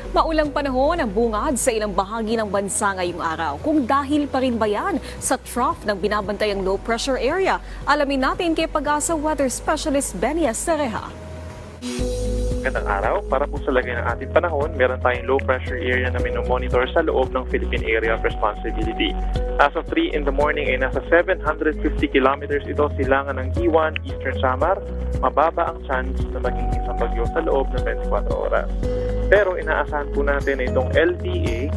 Maulang panahon ang bungad sa ilang bahagi ng bansa ngayong araw. Kung dahil pa rin ba yan sa trough ng binabantayang low pressure area? Alamin natin kay Pag-asa Weather Specialist Benny Estereja. Magandang araw. Para po sa lagay ng ating panahon, meron tayong low pressure area na minomonitor sa loob ng Philippine Area of Responsibility. As of 3 in the morning ay nasa 750 kilometers ito silangan ng Giwan, Eastern Samar. Mababa ang chance na maging isang bagyo sa loob ng 24 oras. Pero inaasahan po natin na itong LDA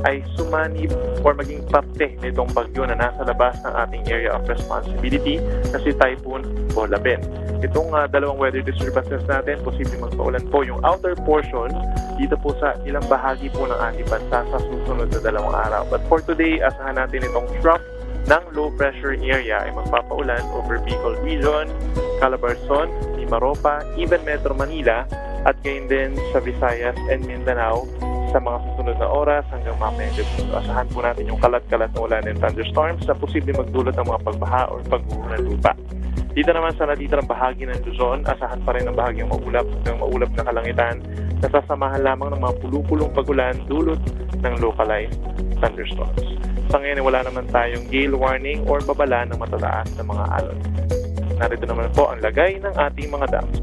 ay sumanib or maging parte nitong bagyo na nasa labas ng ating area of responsibility na si Typhoon Bolaben. Itong dalawang weather disturbances natin, posibleng magpaulan po yung outer portion dito po sa ilang bahagi po ng ating bansa sa susunod na dalawang araw. But for today, asahan natin itong trough ng low pressure area ay magpapaulan over Bicol Region, Calabarzon, Mimaropa, even Metro Manila at gayon din sa Visayas and Mindanao sa mga susunod na oras hanggang mamaya gabi. Asahan po natin yung kalat-kalat na ulan and thunderstorms na posibleng magdulot ng mga pagbaha o pagguho ng lupa. Dito naman sa natitirang bahagi ng Luzon, asahan pa rin ang bahagyang maulap na kalangitan na sasamahan lamang ng mga pulupulong pagulan dulot ng localized thunderstorms. Sa ngayon, wala naman tayong gale warning or babala ng matataas na mga alon. Narito naman po ang lagay ng ating mga dams.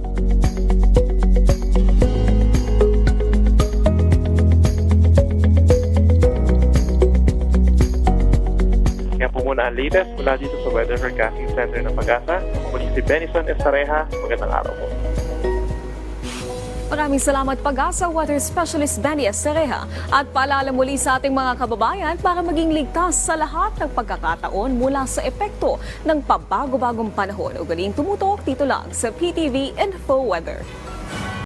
Yan po muna ang latest mula dito sa Weather Forecasting Center ng Pag-asa. Muli si Benison Estareja. Magandang araw po. Maraming salamat Pag-asa Weather Specialist Benny Estereja. At paalala muli sa ating mga kababayan para maging ligtas sa lahat ng pagkakataon mula sa epekto ng pabago-bagong panahon. Ugaling tumutok dito lang sa PTV Info Weather.